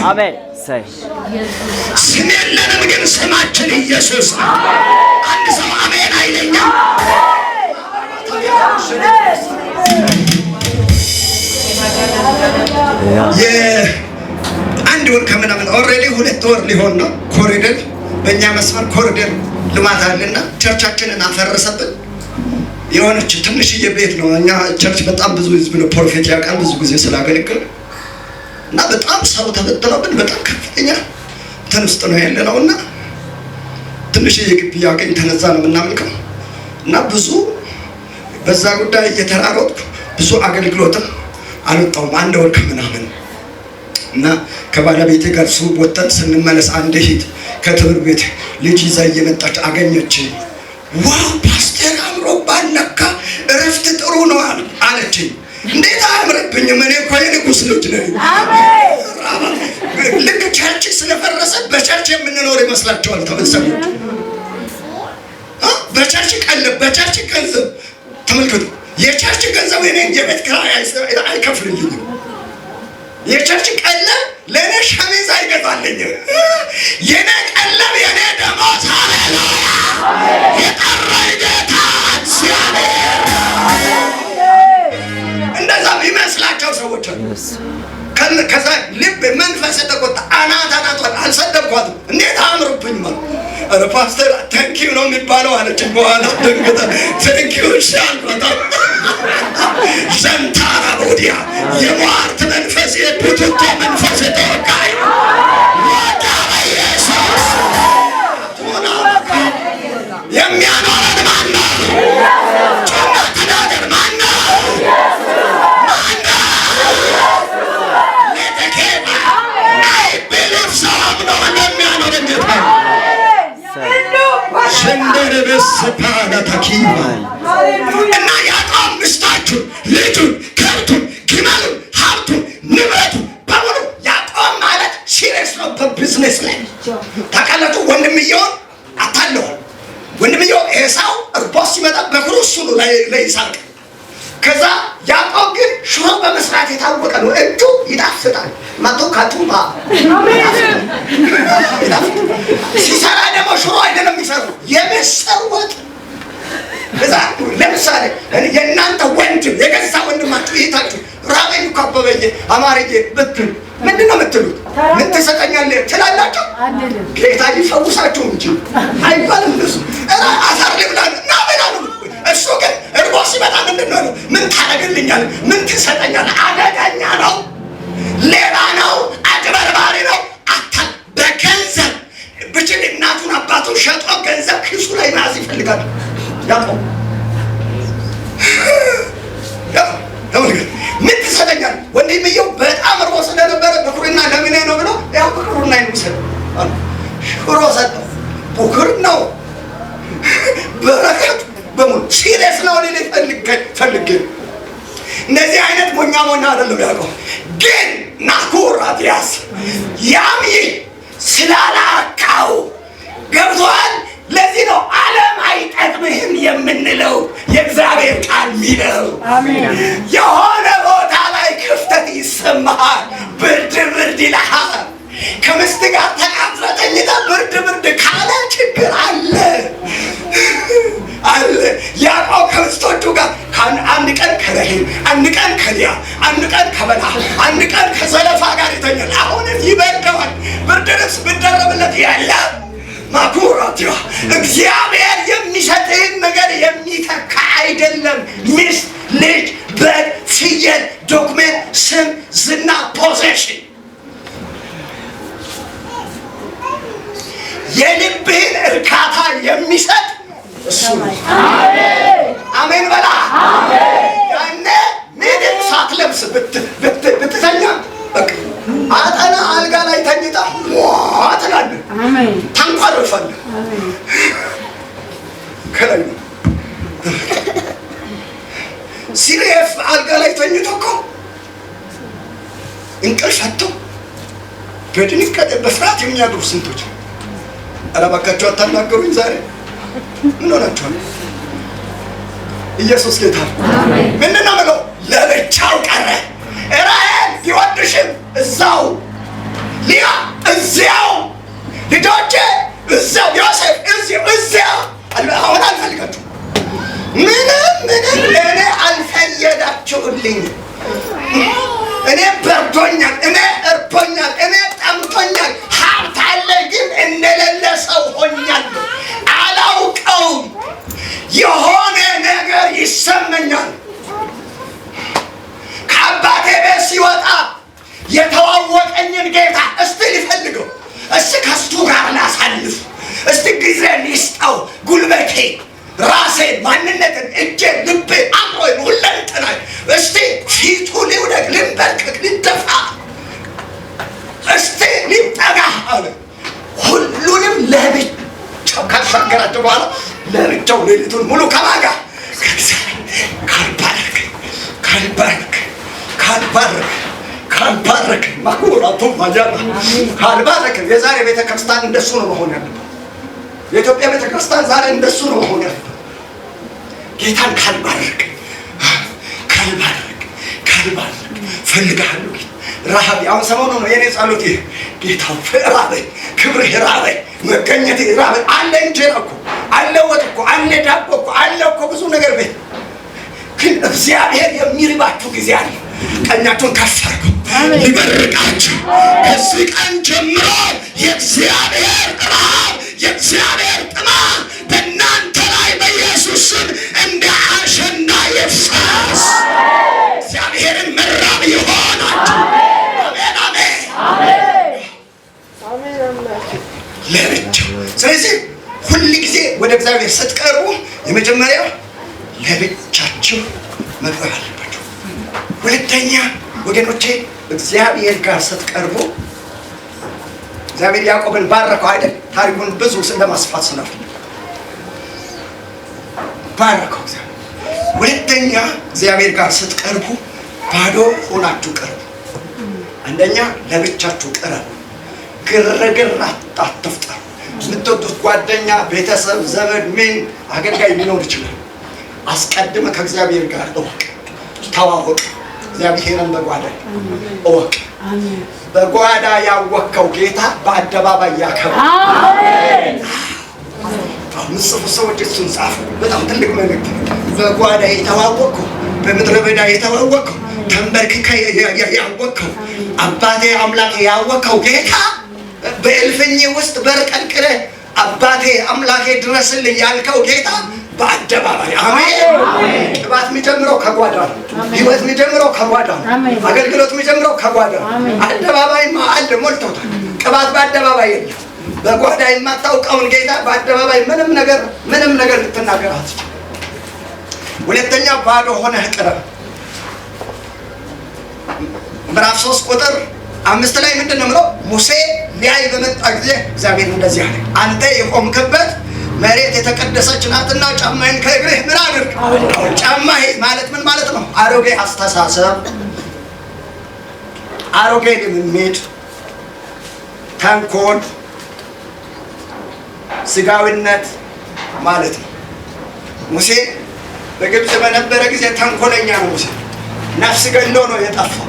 አሜን። ስም የለንም ግን ስማችን ኢየሱስ ነው። አንድ ሰው አሜን አይለኝም? የአንድ ወር ከምናምን ኦልሬዲ 2 ወር ሊሆን ነው። ኮሪደር በእኛ መስመር ኮሪደር ልማት አለና ቸርቻችንን አፈረሰብን። የሆነች ትንሽዬ ቤት ነው። እኛ ቸርች በጣም ብዙ ህዝብ ነው፣ ፕሮፌት ያውቃል ብዙ ጊዜ ስላገለግል እና በጣም ሰው ተበትኖብን በጣም ከፍተኛ እንትን ውስጥ ነው ያለነው እና ትንሽዬ ግቢ ያገኝ ተነዛ ነው የምናመልከው እና ብዙ በዛ ጉዳይ እየተራሮጥኩ ብዙ አገልግሎትም አልወጣሁም 1 ወር ከምናምን እና ከባለቤቴ ጋር ሱቅ ወጥተን ስንመለስ አንድ እህት ከትምህርት ቤት ልጅ ይዛ እየመጣች አገኘች። ዋው ፓስተር አምሮብሃል ለካ እረፍት ጥሩ ነው አለችኝ። እንዴት አያምርብኝም? እኔ እኮ የንጉሥ ልጅ ነኝ። ልክ ቸርች ስለፈረሰ በቸርች የምንኖር ይመስላችኋል? ተመልሰሙት በቸርች ቀለብ በቸርች ገንዘብ ተመልከቱ። የቸርች ገንዘብ የኔን የቤት ኪራይ አይከፍልልኝም። የቸርች ቀለብ ለእኔ ሸሚዝ አይገዛልኝም። የኔ ቀለብ የኔ ደሞዝ ሃሌሉያ የጠራኝ ጌታ እግዚአብሔር። እንደዛም ይመስላቸው ሰዎች ከዛ ልብ መንፈስ የተቆጣ አናቷን አልሰደብኳትም። እንዴት አምሮብኝ ማለት ኧረ ፓስተር ተንኪው ነው የሚባለው አለችኝ። በኋላ ደንግጣ ተንኪው ሻልኳታ ዘንታራ ቦዲያ የሟርት መንፈስ የቡትቶ መንፈስ የተወጋይ ወዳ በኢየሱስ የሚያኖረን ማን ነው? ጮማ ተናገር ማን ነው? ለተኬባ አይ ብልፍ ሰው አምኖ የሚያኖረን ጌታ ሽንደርብስ ፓለታኪባ እና ያዕቆብ ሚስታችሁን ልጁን ከብቱን ግመሉን ሀብቱን ንብረቱ በሙሉ ያዕቆብ ማለት ሲሪየስ ነው በቢዝነስ ላይ ታውቃላችሁ። ወንድምየውን አታለዋል። ወንድምየው ኤሳው እርቦስ ሲመጣ በኩሩ እሱ ነው ለይስሐቅ። ከዛ ያዕቆብ ግን ሽሮ በመስራት የታወቀ ነው። እጁ ይጣፍጣል። ማቶ ካቱማ ሲሰራ ደግሞ ሽሮ አይደለም የሚሰራው የምስር ወጥ። እዛ ለምሳሌ የእናንተ ወንድም የገዛ ወንድማችሁ ይታችሁ ራበኝ እኮ አበበዬ አማርዬ ብትል ምንድን ነው የምትሉት? ምን ትሰጠኛለህ ትላላችሁ? ጌታ ይፈውሳችሁ እንጂ አይባልም። እሱ አሳር ልብላ እና ብላ ነው። እሱ ግን እርቦ ሲመጣ ምንድን ነው ምን ታደርግልኛለህ? ምን ትሰጠኛለህ? አደገኛ ነው፣ ሌባ ነው፣ አጭበርባሪ ነው። በገንዘብ ብችል እናቱን አባቱን ሸጦ ገንዘብ ኪሱ ላይ መያዝ ይፈልጋል። ያዕቆብ ምን ትሰጠኛለህ? ወንድምየው በጣም እርቦ ስለነበረ በኩርና ለምኔ ነው ብሎ ያው በኩርና ይውሰድ ሽሮ ሰጠው። በኩር ነው በረከቱ በሙሉ ሲሪየስ ነው። ሌላ ፈልጌ እንደዚህ አይነት ሞኛ አይደለም ያዕቆብ። ግን ናኩራቲያስ ያም ስላላካው ገብቷል። ለዚህ ነው ዓለም አይጠቅምህም የምንለው የእግዚአብሔር ቃል ሚለው። የሆነ ቦታ ላይ ክፍተት ይሰማሃል፣ ብርድ ይልሃል። ከምስት ጋር ተቃጥረህ ተኝተህ ብርድ ካለ ችግር አለ። ያዕቆብ ከምስቶቹ ጋር አንድ ቀን ከረሂም፣ አንድ ቀን ከሊያ፣ አንድ ቀን ከበላ፣ አንድ ቀን ከዘለፋ ጋር ይተኛል። አሁንም ይበርደዋል። ብርድ ልብስ ብደረብለት የለም። ማኩራቲያ እግዚአብሔር የሚሰጥህን ነገር የሚተካ አይደለም። ሚስት፣ ልጅ፣ በግ፣ ፍየል፣ ዶክሜንት፣ ስም፣ ዝና፣ ፖሴሽን የልብህን እርካታ የሚሰጥ እሱ ነው። አሜን በላ። ያኔ ምንም ሳትለብስ ብትተኛ አጠና አልጋ ላይ ተኝታ ትላለህ፣ ታንኳርፋለህ። ከላይ ሲሪየስ አልጋ ላይ ተኝቶ እኮ እንቅልፍ አጥተው በድንጋጤ በፍርሃት የሚያድሩ ስንቶች። ኧረ እባካችሁ አታናገሩኝ ዛሬ። ምን ሆናችኋል? ኢየሱስ ጌታ ምንድን ነው የምለው? ለብቻው ቀረ። ራሔል ቢወድሽም እዛው ሊያ እዚያው፣ ልጆቼ እዚያው፣ ዮሴፍ እዚያው። አሁን አልፈልጋችሁ ምንም ለእኔ አልፈየዳችሁልኝ። እኔ በርዶኛል፣ እኔ እርቦኛል፣ እኔ ጠምቶኛል። ሀብት አለ ግን እንደሌለ ሰው ሆኛለሁ። አላውቀውም። የሆነ ነገር ይሰማኛል። ከአባቴ ቤት ሲወጣ የተዋወቀኝን ጌታ እስቲ ልፈልገው፣ እስቲ ከሱ ጋር ላሳልፍ፣ እስቲ ጊዜ ልስጠው። ጉልበቴ፣ ራሴን፣ ማንነትን፣ እጄን፣ ልቤን፣ አእምሮዬን፣ ሁለንተናዬን እስቲ ፊቱ ልውደቅ፣ ልንበርክክ፣ ልደፋ፣ እስቲ ልጠጋ አለ። ሁሉንም ለብቻው ካሻገራቸው በኋላ ለብቻው ሌሊቱን ሙሉ ከማጋ ካልባረክ ማኩራቱ ማጃራ ካልባረክ። የዛሬ ቤተክርስቲያን እንደሱ ነው መሆን ያለበት። የኢትዮጵያ ቤተክርስቲያን ዛሬ እንደሱ ነው መሆን ያለበት። ጌታን ካልባረክ ፈልጋለሁ። ረሃብ አሁን ሰሞኑ ነው የኔ ጸሎት። ጌታ ራበኝ፣ ክብርህ ራበኝ፣ መገኘት ራበኝ። አለ እንጀራ እኮ አለ፣ ወጥ እኮ አለ፣ ዳቦ እኮ አለ እኮ ብዙ ነገር ቤት። ግን እግዚአብሔር የሚርባችሁ ጊዜ አለ። ቀኛችሁን ከፍ አድርጉ፣ ሊበርካችሁ። ከዚህ ቀን ጀምሮ የእግዚአብሔር ረሃብ፣ የእግዚአብሔር ጥማት በእናንተ ላይ በኢየሱስ ስም እንደ አሸንዳ ይፍሰስ። እግዚአብሔርን መራብ ይሆናችሁ። ለብቻው። ስለዚህ ሁል ጊዜ ወደ እግዚአብሔር ስትቀርቡ የመጀመሪያው ለብቻችሁ መቅረብ አለባችሁ። ሁለተኛ ወገኖቼ እግዚአብሔር ጋር ስትቀርቡ እግዚአብሔር ያዕቆብን ባረከው አይደል? ታሪኩን ብዙ ለማስፋት ስለፈለገ ባረከው እግዚአብሔር። ሁለተኛ እግዚአብሔር ጋር ስትቀርቡ ባዶ ሆናችሁ ቀርቡ። አንደኛ ለብቻችሁ ቀርቡ። ግርግር አትፍጠሩ። የምትወዱት ጓደኛ፣ ቤተሰብ፣ ዘመድ፣ ምን አገልጋይ ሊኖር ይችላል። አስቀድመ ከእግዚአብሔር ጋር እወቅ፣ ተዋወቅ። እግዚአብሔርን በጓዳ እወቅ። በጓዳ ያወቅከው ጌታ በአደባባይ ያከብራል። አሜን። ምጽፉ ሰዎች እሱን ጻፉ። በጣም ትልቅ መልእክት። በጓዳ የተዋወቅከው፣ በምድረ በዳ የተዋወቅከው፣ ተንበርክከ ያወቅከው፣ አባቴ አምላኬ ያወቅከው ጌታ በእልፍኝ ውስጥ በር ቀልቅለህ አባቴ አምላኬ ድረስልኝ ያልከው ጌታ በአደባባይ። አሜን። ቅባት የሚጀምረው ከጓዳ ነው። ሕይወት የሚጀምረው ከጓዳ ነው። አገልግሎት የሚጀምረው ከጓዳ ነው። አደባባይ ማዕድ ሞልቶታል። ቅባት በአደባባይ የለም። በጓዳ የማታውቀውን ጌታ በአደባባይ ምንም ነገር ልትናገር አትችልም። ሁለተኛ ባዶ ሆነህ ቅረብ። ምዕራፍ 3 ቁጥር 5 ላይ ምንድን ነው የምለው? ሙሴ ሊያይ በመጣ ጊዜ እግዚአብሔር እንደዚህ አለ፣ አንተ የቆምክበት መሬት የተቀደሰች ናትና ጫማዬን ከእግርህ ምን አድርግ። ጫማዬ ማለት ምን ማለት ነው? አሮጌ አስተሳሰብ፣ አሮጌ ልምምድ፣ ተንኮል፣ ስጋዊነት ማለት ነው። ሙሴ በግብፅ በነበረ ጊዜ ተንኮለኛ ነው። ሙሴ ነፍስ ገሎ ነው የጠፋው።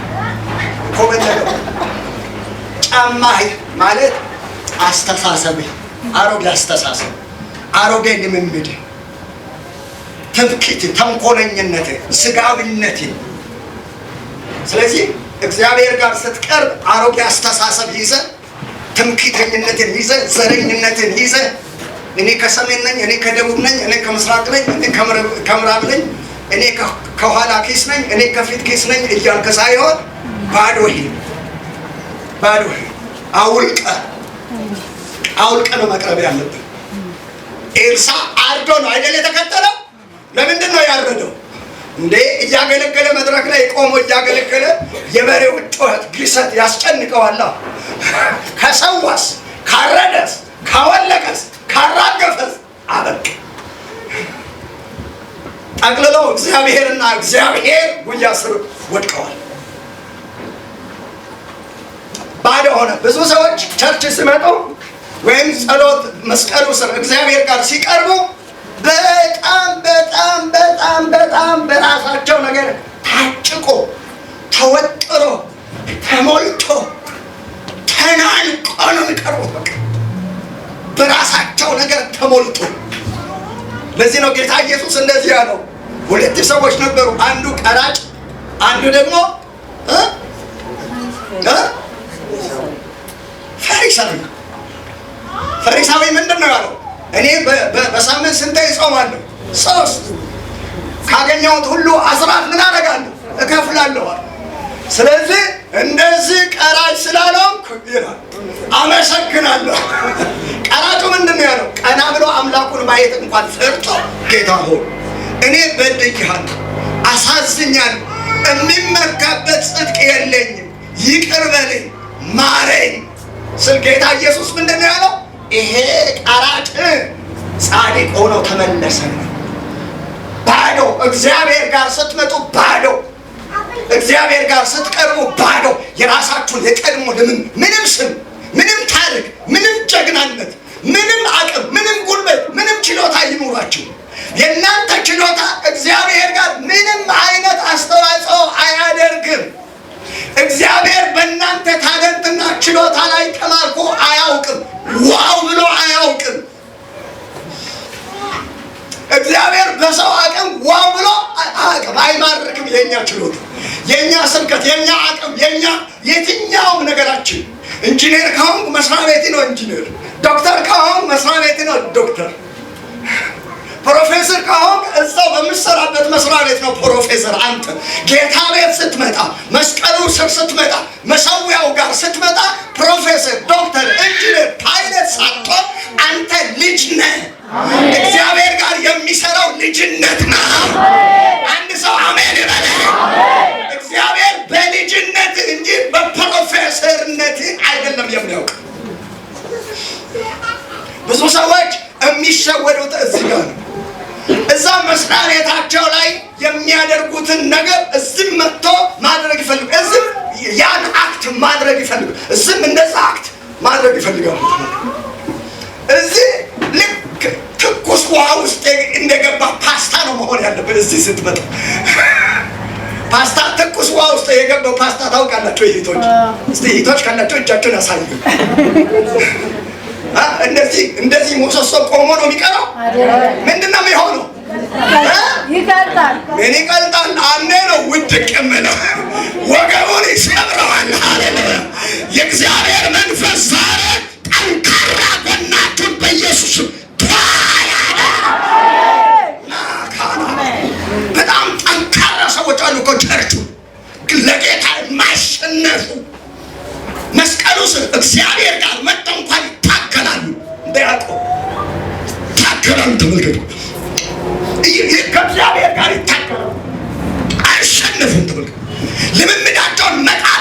ኮበለለው ጫማህ ማለት አስተሳሰብ፣ አሮጌ አስተሳሰብ፣ አሮጌ ልምምድ፣ ትምክህት፣ ተንኮለኝነት፣ ስጋዊነት። ስለዚህ እግዚአብሔር ጋር ስትቀርብ አሮጌ አስተሳሰብ ይዘህ፣ ትምክህተኝነትን ይዘህ፣ ዘረኝነትን ይዘህ እኔ ከሰሜን ነኝ፣ እኔ ከደቡብ ነኝ፣ እኔ ከምስራቅ ነኝ፣ እኔ ከምዕራብ ነኝ፣ እኔ ከኋላ ኪስ ነኝ፣ እኔ ከፊት ኪስ ነኝ እያልክ ሳይሆን ባዶ አውልቀ ነው መቅረብ ያለብን። ኤልሳ አርዶ ነው አይደል የተከተለው? ለምንድን ነው ያረደው? እንዴ እያገለገለ መድረክ ላይ ቆሞ እያገለገለ የበሬው ጩኸት ግሰት ያስጨንቀዋል። ከሰዋስ፣ ካረደስ፣ ካወለቀስ፣ ካራገፈስ አበቅ ጠቅልለው እግዚአብሔርና እግዚአብሔር ጉያ ስር ወድቀዋል። ባዶ ሆነ። ብዙ ሰዎች ቸርች ሲመጡ ወይም ጸሎት መስቀሉ ስር እግዚአብሔር ጋር ሲቀርቡ በጣም በራሳቸው ነገር ታጭቆ ተወጥሮ ተሞልቶ ተናንቀው ነው የቀሩት። በቃ በራሳቸው ነገር ተሞልቶ። ለዚህ ነው ጌታ ኢየሱስ እንደዚህ ያለው። ሁለት ሰዎች ነበሩ፣ አንዱ ቀራጭ፣ አንዱ ደግሞ ፈሪሳዊ። ፈሪሳዊ ምንድን ነው ያለው? እኔ በሳምንት ስንቴ እጾማለሁ? 3 ካገኘሁት ሁሉ አስራት ምን አደርጋለሁ? እከፍላለሁ። ስለዚህ እንደዚህ ቀራጭ ስላልሆንኩ ይላል አመሰግናለሁ። ቀራጩ ምንድን ነው ያለው? ቀና ብሎ አምላኩን ማየት እንኳን ፈርቶ ጌታ ሆይ እኔ በድያለሁ፣ አሳዝኛለሁ፣ የሚመካበት ጽድቅ የለኝም፣ ይቅር በለኝ፣ ማረኝ ስል ጌታ ኢየሱስ ምንድን ነው ያለው? ይሄ ቀራጭ ጻድቅ ሆኖ ተመለሰ። ባዶ። እግዚአብሔር ጋር ስትመጡ ባዶ፣ እግዚአብሔር ጋር ስትቀርቡ ባዶ። የራሳችሁን የቀድሞ ምንም ስም፣ ምንም ታሪክ፣ ምንም ጀግናነት፣ ምንም አቅም፣ ምንም ጉልበት፣ ምንም ችሎታ ይኑራችሁ፣ የእናንተ ችሎታ እግዚአብሔር ጋር ምንም አይነት አስተዋጽኦ አያደርግም። እግዚአብሔር በእናንተ ታለንትና ችሎታ ላይ ተማርኮ አያውቅም። ዋው ብሎ አያውቅም። እግዚአብሔር በሰው አቅም ዋው ብሎ አቅም አይማርክም። የኛ ችሎታ፣ የኛ ስብከት፣ የኛ አቅም፣ የኛ የትኛውም ነገራችን። ኢንጂነር ከሆንኩ መስሪያ ቤት ነው ኢንጂነር፣ ዶክተር ከሆንኩ መስሪያ ቤት ነው ዶክተር፣ ፕሮፌሰር ከሆንክ እዛው በምትሰራበት መስሪያ ቤት ነው ፕሮፌሰር። አንተ ጌታ ቤት ስትመጣ፣ መስቀሉ ስር ስትመጣ፣ መሰዊያው ጋር ስትመጣ ፕሮፌሰር፣ ዶክተር፣ ኢንጂነር፣ ፓይለት ሳትሆን አንተ ልጅ ነህ። እግዚአብሔር ጋር የሚሰራው ልጅነት ነው። አንድ ሰው አሜን ይበል። እግዚአብሔር በልጅነት እንጂ በፕሮፌሰርነት አይደለም የሚያውቅ። ብዙ ሰዎች የሚሸወዱት እዚህ ጋር ነው። እዛ መስሪያ ቤታቸው ላይ የሚያደርጉትን ነገር እዚህም መጥቶ ማድረግ ይፈልጋሉ። እዚህም ያን አክት ማድረግ ይፈልጋሉ። እዚህም እንደዛ አክት ማድረግ ይፈልጋሉ። እዚህ ልክ ትኩስ ውሃ ውስጥ እንደገባ ፓስታ ነው መሆን ያለበት። እዚህ ስትመጣ ፓስታ ትኩስ ውሃ ውስጥ የገባው ፓስታ ታውቃላችሁ እህቶች? እስቲ እህቶች ካላችሁ እጃችሁን ያሳዩ። እንደዚህ ሙሰሶ ቆሞ ነው የሚቀረው? ምንድን ነው የሚሆነው? ይቀልጣል። ምን ይቀልጣል? አንዴ ነው ውድቅ የምለው፣ ወገቡን ይሰብረዋል። ሃሌሉያ! የእግዚአብሔር መንፈስ ዛሬ ጠንካራ ጎናችሁን በኢየሱስ በጣም ጠንካራ ሰዎች አሉ እኮ ቸርቹ፣ ለጌታ የማይሸነፉ መስቀሉ ስር እግዚአብሔር ጋር መጥተው እንኳን ይታገላሉ። ያዕቆብ ይታገላሉ። ተመልከቱ፣ ከእግዚአብሔር ጋር ይታገላሉ፣ አይሸነፉም። ተመልከቱ፣ ልምምዳቸውን መጣል